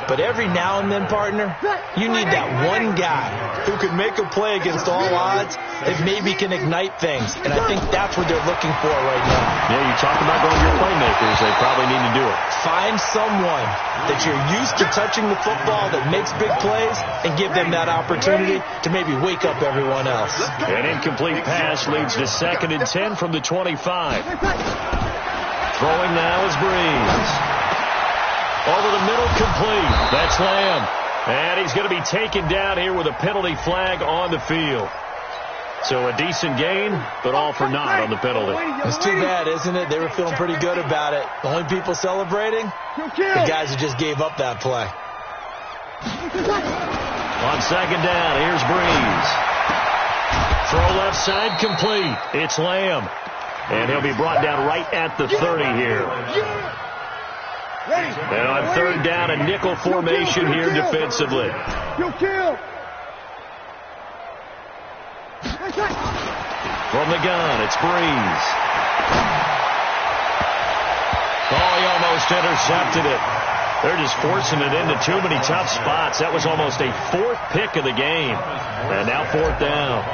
But every now and then, partner, you need that one guy who can make a play against all odds that maybe can ignite things. And I think that's what they're looking for right now. Yeah, you talk about going to your playmakers. They probably need to do it. Find someone that you're used to touching the football that makes big plays and give them that opportunity to maybe wake up everyone else. An incomplete pass leads to 2nd and 10 from the 25. Throwing now is Breeze. Over the middle, complete. That's Lamb. And he's going to be taken down here with a penalty flag on the field. So a decent gain, but all for naught on the penalty. It's too bad, isn't it? They were feeling pretty good about it. The only people celebrating, the guys who just gave up that play. On second down, here's Breeze. Throw left side, complete. It's Lamb. And he'll be brought down right at the 30 here. And on third down, a nickel formation here defensively. From the gun, it's Breeze. Oh, he almost intercepted it. They're just forcing it into too many tough spots. That was almost a fourth pick of the game. And now fourth down.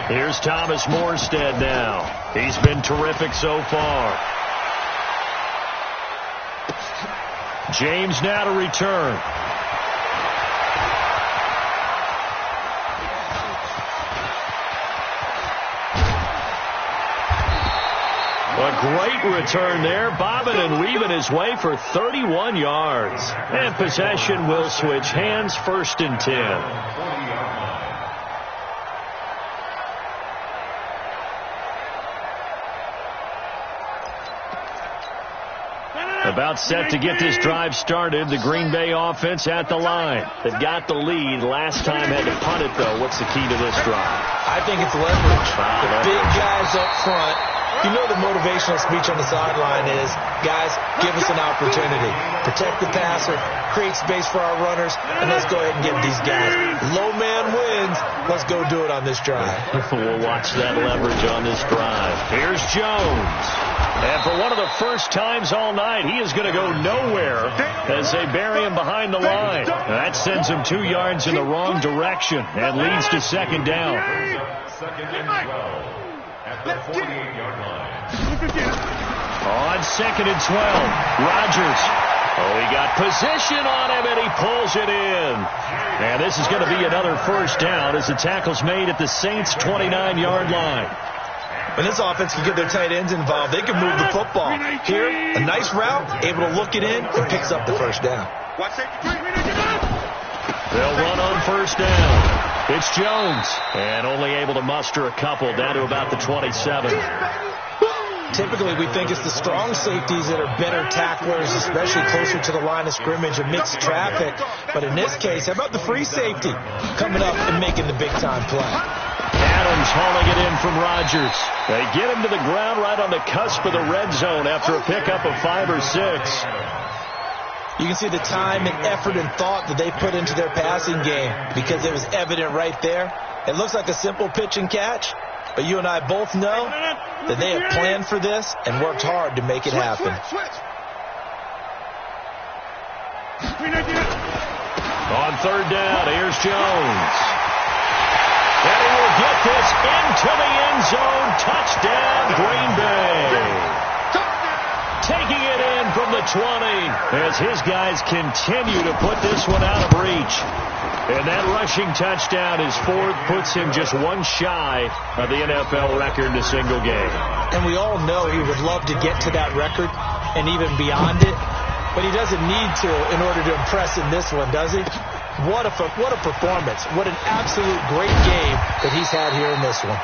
Here's Thomas Morstead now. He's been terrific so far. James now to return. A great return there, bobbing and weaving his way for 31 yards. And possession will switch hands, 1st and 10. About set to get this drive started. The Green Bay offense at the line. They've got the lead. Last time had to punt it, though. What's the key to this drive? I think it's leverage. The big guys up front. You know the motivational speech on the sideline is, guys, give us an opportunity. Protect the passer, create space for our runners, and let's go ahead and get these guys. Low man wins. Let's go do it on this drive. We'll watch that leverage on this drive. Here's Jones. And for one of the first times all night, he is going to go nowhere as they bury him behind the line. That sends him 2 yards in the wrong direction and leads to second down. Second and 12 at the 48-yard line. On second and 12, Rodgers. Oh, he got position on him, and he pulls it in. And this is going to be another first down as the tackle's made at the Saints' 29-yard line. When this offense can get their tight ends involved, they can move the football. Here, a nice route, able to look it in, and picks up the first down. They'll run on first down. It's Jones, and only able to muster a couple down to about the 27. Typically, we think it's the strong safeties that are better tacklers, especially closer to the line of scrimmage and mixed traffic. But in this case, how about the free safety coming up and making the big-time play? Adams hauling it in from Rodgers. They get him to the ground right on the cusp of the red zone after a pickup of 5 or 6. You can see the time and effort and thought that they put into their passing game because it was evident right there. It looks like a simple pitch and catch, but you and I both know that they have planned for this and worked hard to make it happen. On third down, here's Jones. And he will get this into the end zone. Touchdown, Green Bay. Taking it in from the 20 as his guys continue to put this one out of reach. And that rushing touchdown is fourth, puts him just one shy of the NFL record in a single game. And we all know he would love to get to that record and even beyond it, but he doesn't need to in order to impress in this one, does he? What a performance. What an absolute great game that he's had here in this one.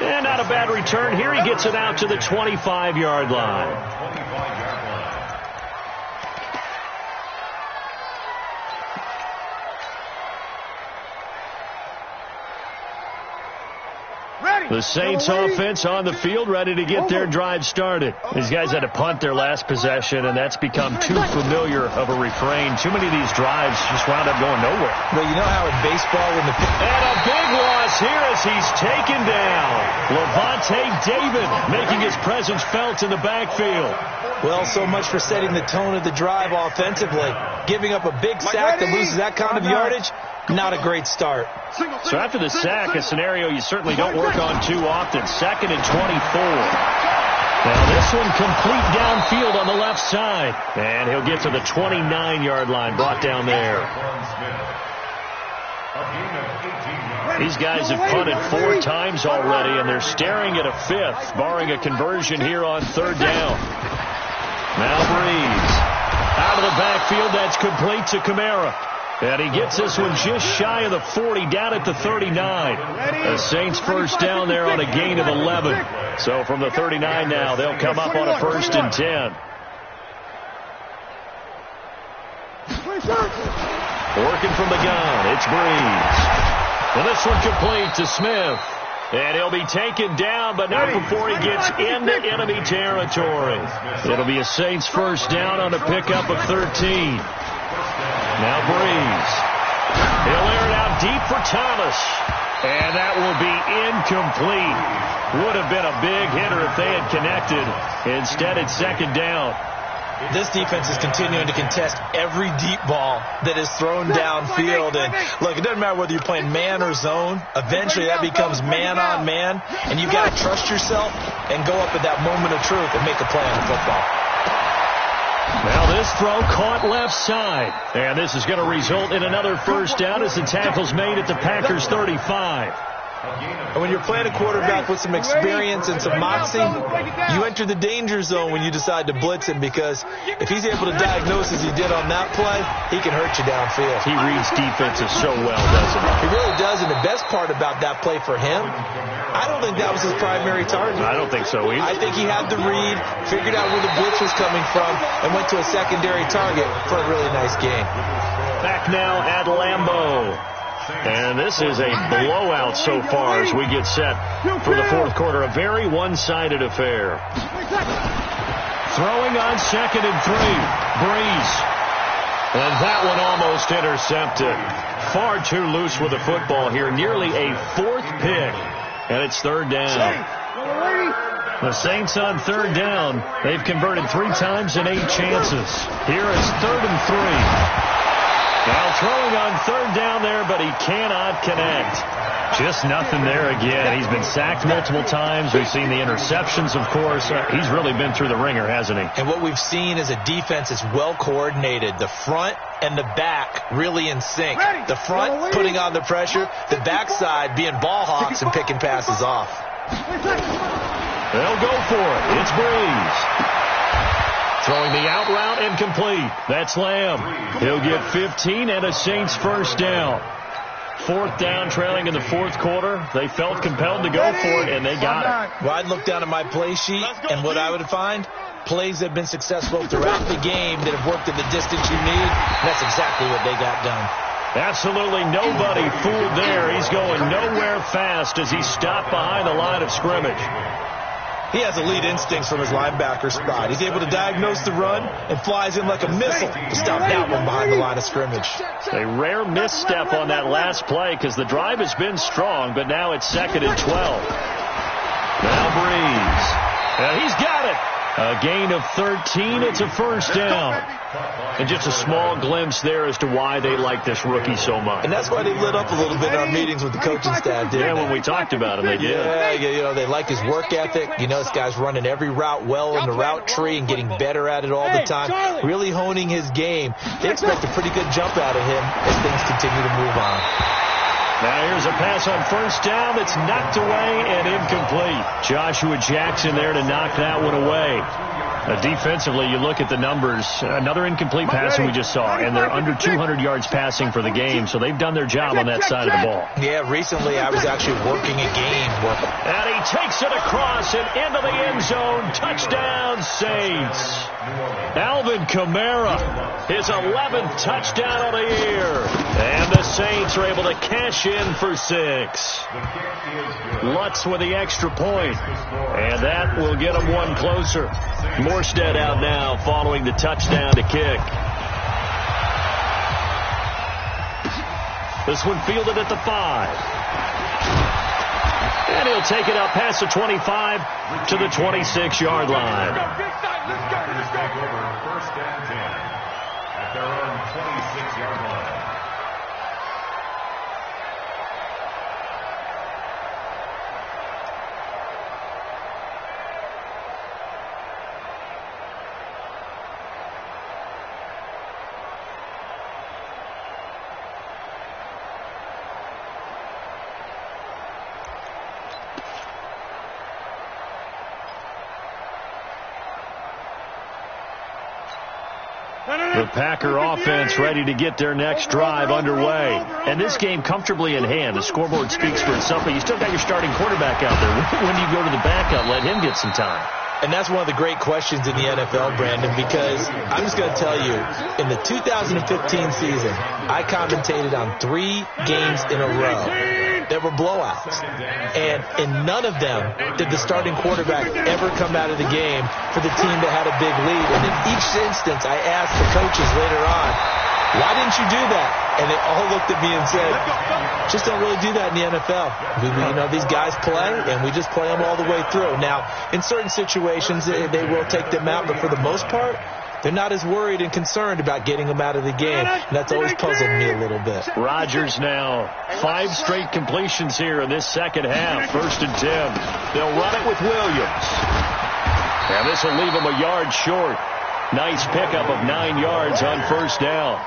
And not a bad return. Here he gets it out to the 25-yard line. 25-yard line. The Saints offense on the field, ready to get their drive started. These guys had to punt their last possession, and that's become too familiar of a refrain. Too many of these drives just wound up going nowhere. Well, you know how in baseball when the... And a big loss here as he's taken down. Levante David making his presence felt in the backfield. Well, so much for setting the tone of the drive offensively. Giving up a big sack that loses that kind of yardage, not a great start. So after the sack, a scenario you certainly don't work on too often. 2nd and 24. Now this one complete downfield on the left side. And he'll get to the 29-yard line, brought down there. These guys have punted 4 times already, and they're staring at a 5th, barring a conversion here on third down. Now Breeze. Out out of the backfield. That's complete to Kamara. And he gets this one just shy of the 40, down at the 39. The Saints first down there on a gain of 11. So from the 39 now, they'll come up on a 1st and 10. Working from the gun, it's Breeze. Well, this one complete to Smith. And he'll be taken down, but not before he gets into enemy territory. It'll be a Saints first down on a pickup of 13. Now Breeze. He'll air it out deep for Thomas. And that will be incomplete. Would have been a big hitter if they had connected. Instead, it's 2nd down. This defense is continuing to contest every deep ball that is thrown downfield. And look, it doesn't matter whether you're playing man or zone. Eventually, that becomes man on man. And you've got to trust yourself and go up at that moment of truth and make a play on the football. Now this throw caught left side. And this is going to result in another first down as the tackle's made at the Packers' 35. And when you're playing a quarterback with some experience and some moxie, you enter the danger zone when you decide to blitz him, because if he's able to diagnose as he did on that play, he can hurt you downfield. He reads defenses so well, doesn't he? He really does, and the best part about that play for him, I don't think that was his primary target. I don't think so either. I think he had the read, figured out where the blitz was coming from, and went to a secondary target for a really nice game. Back now at Lambeau. And this is a blowout so far as we get set for the 4th quarter. A very one-sided affair. Throwing on 2nd and 3. Breeze. And that one almost intercepted. Far too loose with the football here. Nearly a 4th pick. And it's 3rd down. The Saints on 3rd down. They've converted 3 times in 8 chances. Here is 3rd and 3. Now throwing on 3rd down there, but he cannot connect. Just nothing there again. He's been sacked multiple times. We've seen the interceptions, of course. He's really been through the ringer, hasn't he? And what we've seen is a defense that's well coordinated. The front and the back really in sync. The front putting on the pressure, the backside being ball hawks and picking passes off. They'll go for it. It's Breeze. Throwing the out route incomplete. That's Lamb. He'll get 15 and a Saints first down. 4th down, trailing in the 4th quarter. They felt compelled to go for it, and they got it. Well, I'd look down at my play sheet, and what I would find, plays that have been successful throughout the game that have worked at the distance you need. That's exactly what they got done. Absolutely nobody fooled there. He's going nowhere fast as he stopped behind the line of scrimmage. He has elite instincts from his linebacker spot. He's able to diagnose the run and flies in like a missile to stop that one behind the line of scrimmage. A rare misstep on that last play because the drive has been strong, but now it's 2nd and 12. Now Breeze. And he's got it. A gain of 13. It's a first down. And just a small glimpse there as to why they like this rookie so much. And that's why they lit up a little bit in our meetings with the coaching staff, didn't they? Yeah, when we talked about him, they did. Yeah, you know, they like his work ethic. You know, this guy's running every route well in the route tree and getting better at it all the time. Really honing his game. They expect a pretty good jump out of him as things continue to move on. Now here's a pass on first down that's knocked away and incomplete. Joshua Jackson there to knock that one away. Defensively, you look at the numbers. Another incomplete pass we just saw, and they're under 200 yards passing for the game, so they've done their job on that side of the ball. Yeah, recently I was actually working a game. And he takes it across and into the end zone. Touchdown, Saints. Alvin Kamara, his 11th touchdown of the year. And the Saints are able to cash in for 6. Lutz with the extra point. And that will get them one closer. Morstead out now following the touchdown to kick. This one fielded at the 5. And he'll take it up past the 25 to the 26-yard line. Packers take over 1st and 10 at their own 26-yard line. The Packer offense ready to get their next drive underway. And this game comfortably in hand. The scoreboard speaks for itself, but you still got your starting quarterback out there. When do you go to the backup, let him get some time? And that's one of the great questions in the NFL, Brandon, because I'm just going to tell you, in the 2015 season, I commentated on 3 games in a row that were blowouts. And in none of them did the starting quarterback ever come out of the game for the team that had a big lead. And in each instance, I asked the coaches later on, why didn't you do that? And they all looked at me and said, just don't really do that in the NFL. These guys play, and we just play them all the way through. Now, in certain situations, they will take them out, but for the most part, they're not as worried and concerned about getting them out of the game. And that's always puzzled me a little bit. Rodgers now 5 straight completions here in this second half. 1st and 10. They'll run it with Williams. And this will leave them a yard short. Nice pickup of 9 yards on 1st down.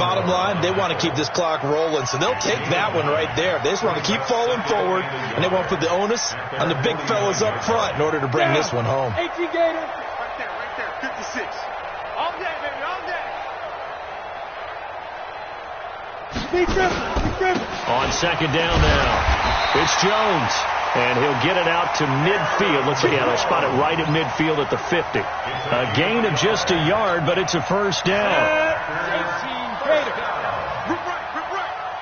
Bottom line, they want to keep this clock rolling, so they'll take that one right there. They just want to keep falling forward, and they want to put the onus on the big fellas up front in order to bring this one home. 18 Gator. Right there, 56. All day, baby, all day. Speed dribble. On 2nd down now, it's Jones. And he'll get it out to midfield. Looks like they'll spot it right at midfield at the 50. A gain of just a yard, but it's a 1st down. 18 Gator.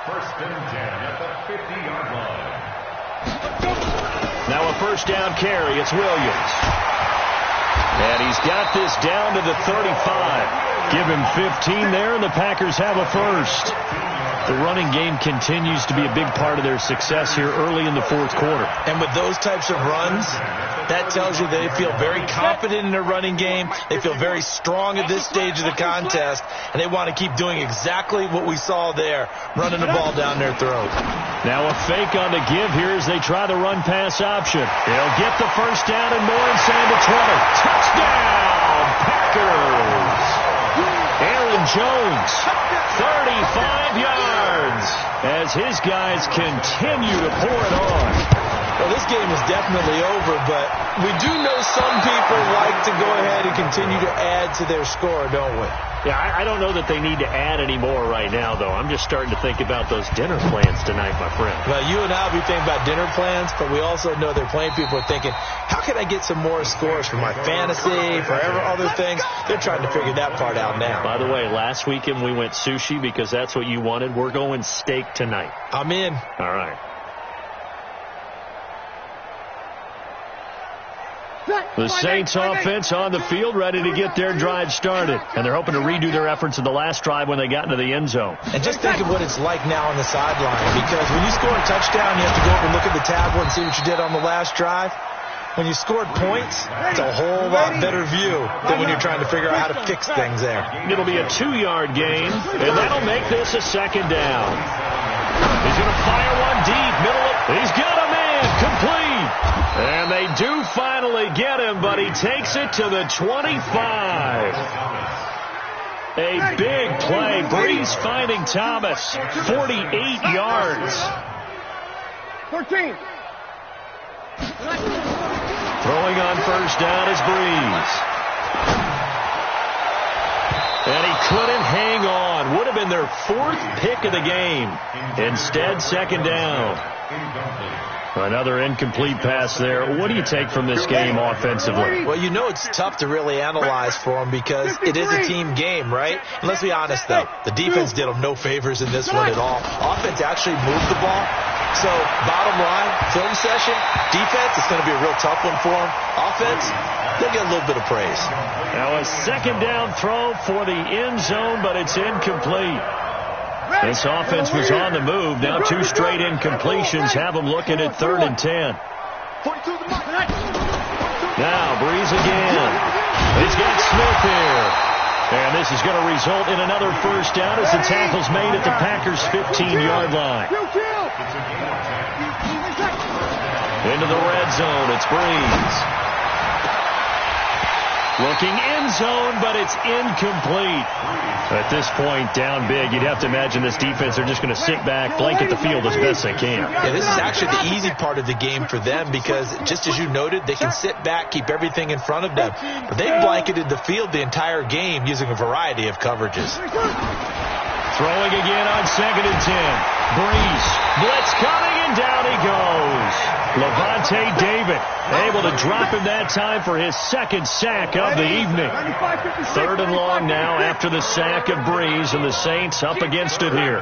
First and 10 at the 50-yard line. Now a 1st down carry. It's Williams. And he's got this down to the 35. Give him 15 there, and the Packers have a 1st. The running game continues to be a big part of their success here early in the 4th quarter. And with those types of runs, that tells you they feel very confident in their running game. They feel very strong at this stage of the contest, and they want to keep doing exactly what we saw there, running the ball down their throat. Now a fake on the give here as they try the run-pass option. They'll get the 1st down and more inside the 20. Touchdown, Packers! Aaron Jones, 35 yards, as his guys continue to pour it on. Well, this game is definitely over, but we do know some people like to go ahead and continue to add to their score, don't we? Yeah, I don't know that they need to add any more right now, though. I'm just starting to think about those dinner plans tonight, my friend. Well, you and I will be thinking about dinner plans, but we also know there are plenty of people are thinking, how can I get some more scores for my fantasy, for other things? They're trying to figure that part out now. By the way, last weekend we went sushi because that's what you wanted. We're going steak tonight. I'm in. All right. The Saints offense on the field ready to get their drive started. And they're hoping to redo their efforts in the last drive when they got into the end zone. And just think of what it's like now on the sideline. Because when you score a touchdown, you have to go over and look at the tablet and see what you did on the last drive. When you scored points, it's a whole lot better view than when you're trying to figure out how to fix things there. It'll be a 2-yard gain, and that'll make this a 2nd down. He's going to fire one deep, He's got a man, complete. And they do finally get him, but he takes it to the 25. A big play. Breeze finding Thomas. 48 yards. 13. Throwing on 1st down is Breeze. And he couldn't hang on. Would have been their 4th pick of the game. Instead, 2nd down. Another incomplete pass there. What do you take from this game offensively? Well, you know it's tough to really analyze for them because it is a team game, right? And let's be honest, though. The defense did them no favors in this one at all. Offense actually moved the ball. So, bottom line, film session, defense, it's going to be a real tough one for them. Offense, they'll get a little bit of praise. Now a 2nd down throw for the end zone, but it's incomplete. This offense was on the move. Now 2 straight incompletions have them looking at 3rd and 10. Now Breeze again. He's got Smith here. And this is going to result in another 1st down as the tackle's made at the Packers' 15-yard line. Into the red zone. It's Breeze. Looking end zone, but it's incomplete. At this point, down big, you'd have to imagine this defense, they're just going to sit back, blanket the field as best they can. Yeah, this is actually the easy part of the game for them because, just as you noted, they can sit back, keep everything in front of them. But they've blanketed the field the entire game using a variety of coverages. Throwing again on 2nd and 10. Breeze. Blitz coming, and down he goes. Lavonte David able to drop him that time for his second sack of the evening. 3rd and long now after the sack of Breeze, and the Saints up against it here.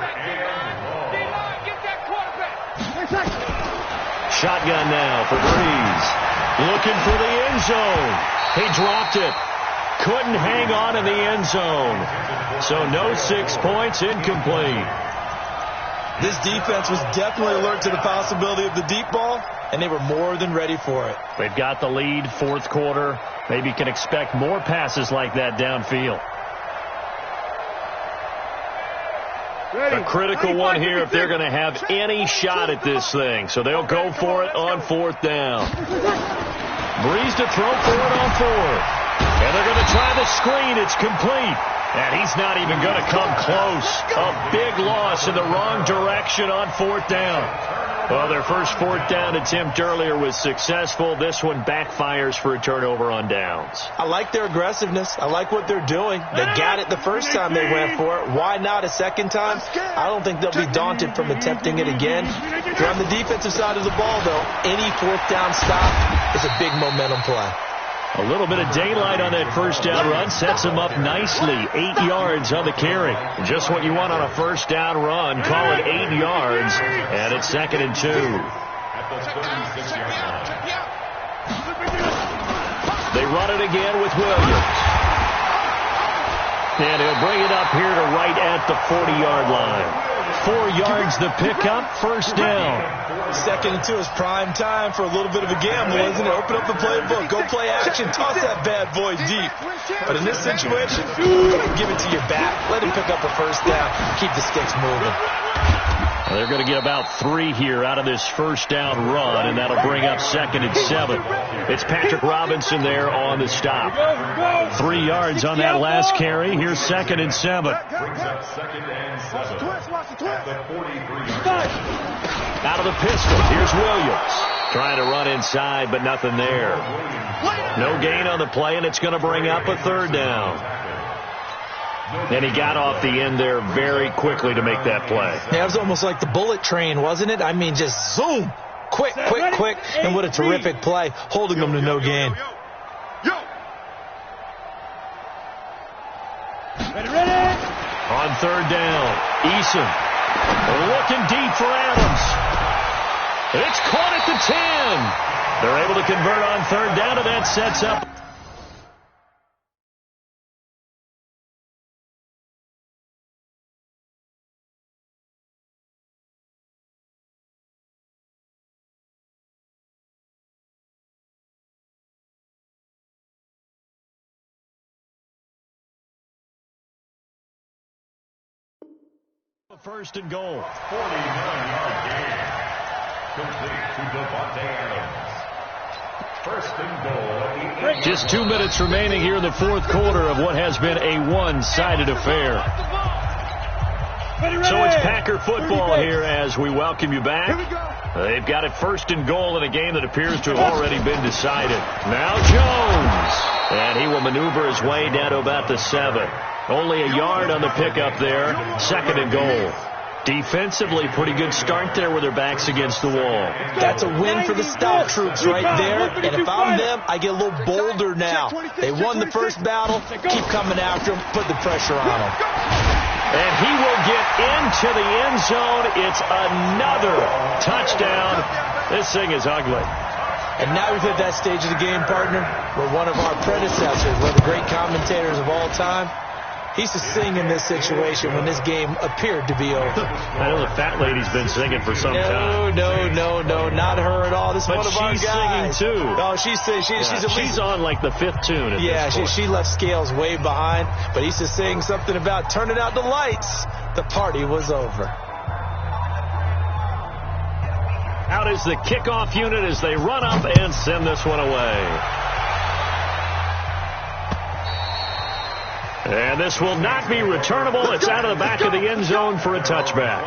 Shotgun now for Breeze. Looking for the end zone. He dropped it. Couldn't hang on in the end zone. So no 6 points, incomplete. This defense was definitely alert to the possibility of the deep ball, and they were more than ready for it. They've got the lead, 4th quarter. Maybe can expect more passes like that downfield. A critical one here if they're going to have any shot at this thing. So they'll go for it on 4th down. Breeze to throw for it on 4th. And they're going to try the screen. It's complete. And he's not even going to come close. A big loss in the wrong direction on 4th down. Well, their first 4th down attempt earlier was successful. This one backfires for a turnover on downs. I like their aggressiveness. I like what they're doing. They got it the first time they went for it. Why not a second time? I don't think they'll be daunted from attempting it again. If you're on the defensive side of the ball, though, any 4th down stop is a big momentum play. A little bit of daylight on that first down run sets him up nicely. 8 yards on the carry. Just what you want on a first down run. Call it 8 yards, and it's 2nd and 2. They run it again with Williams. And he'll bring it up here to right at the 40-yard line. 4 yards the pickup, first down. 2nd and 2 is prime time for a little bit of a gamble, isn't it? Open up the playbook, go play action, toss that bad boy deep. But in this situation, give it to your back. Let him pick up a first down. Keep the sticks moving. Well, they're going to get about 3 here out of this first down run, and that'll bring up 2nd and 7. It's Patrick Robinson there on the stop. 3 yards on that last carry. Here's 2nd and 7. Brings up 2nd and 7 at the 43-yard line. Out of the pistol, here's Williams. Trying to run inside, but nothing there. No gain on the play, and it's going to bring up a 3rd down. And he got off the end there very quickly to make that play. Yeah, it was almost like the bullet train, wasn't it? I mean, just zoom. Quick, quick, quick. And what a terrific play, holding them to no gain. On 3rd down, Eason looking deep for Adams. It's caught at the 10. They're able to convert on 3rd down, and that sets up. First and goal. 49-yard gain. Complete to Lavonte Adams. First and goal at the Just 2 minutes remaining here in the 4th quarter of what has been a one-sided affair. So it's Packer football here as we welcome you back. They've got it 1st and goal in a game that appears to have already been decided. Now Jones. And he will maneuver his way down to about the 7. Only a yard on the pickup there. 2nd and goal. Defensively, pretty good start there with their backs against the wall. That's a win for the stout troops right there. And if I'm them, I get a little bolder now. They won the first battle. Keep coming after them. Put the pressure on them. And he will get into the end zone. It's another touchdown. This thing is ugly. And now we've hit that stage of the game, partner, where one of our predecessors, one of the great commentators of all time, he used to sing in this situation when this game appeared to be over. I know the fat lady's been singing for some time. No, not her at all. This is but one of our guys. She's singing, too. No, she's on like the 5th tune at this point. She left Scales way behind, but he used to sing something about turning out the lights. The party was over. Out is the kickoff unit as they run up and send this one away. And this will not be returnable. It's out of the back of the end zone for a touchback.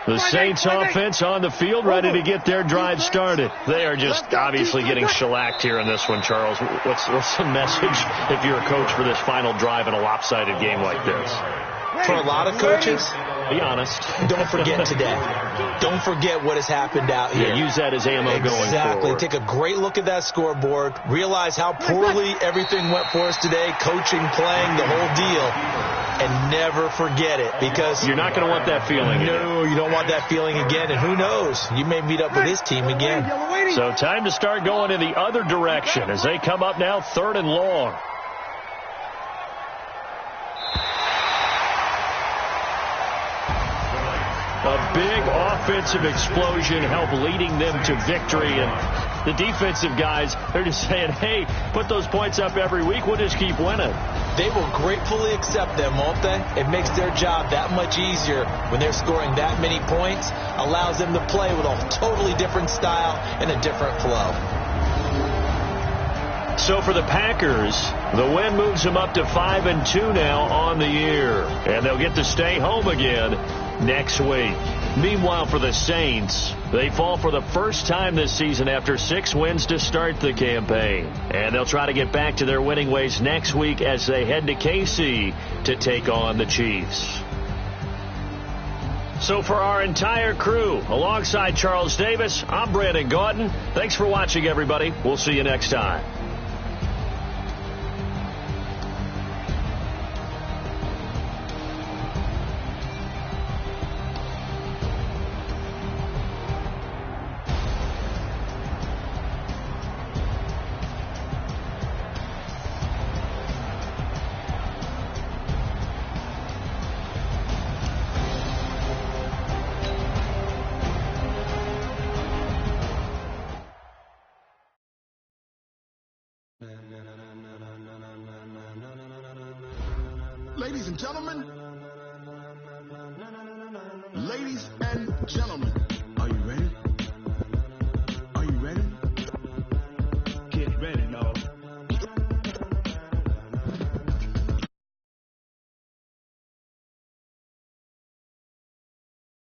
The Saints offense on the field, ready to get their drive started. They are just obviously getting shellacked here in this one, Charles. What's the message if you're a coach for this final drive in a lopsided game like this? For a lot of coaches, be honest. Don't forget today. Don't forget what has happened out here. Yeah, use that as ammo going forward. Exactly. Take a great look at that scoreboard. Realize how poorly everything went for us today, coaching, playing, the whole deal. And never forget it, because you're not going to want that feeling again. No, you don't want that feeling again. And who knows? You may meet up with this team again. So time to start going in the other direction as they come up now 3rd and long. A big offensive explosion helped leading them to victory. And the defensive guys, they're just saying, hey, put those points up every week. We'll just keep winning. They will gratefully accept them, won't they? It makes their job that much easier when they're scoring that many points. Allows them to play with a totally different style and a different flow. So for the Packers, the win moves them up to 5-2 now on the year. And they'll get to stay home again next week. Meanwhile, for the Saints, they fall for the first time this season after 6 wins to start the campaign. And they'll try to get back to their winning ways next week as they head to KC to take on the Chiefs. So for our entire crew, alongside Charles Davis, I'm Brandon Gaudin. Thanks for watching, everybody. We'll see you next time. Ladies and gentlemen,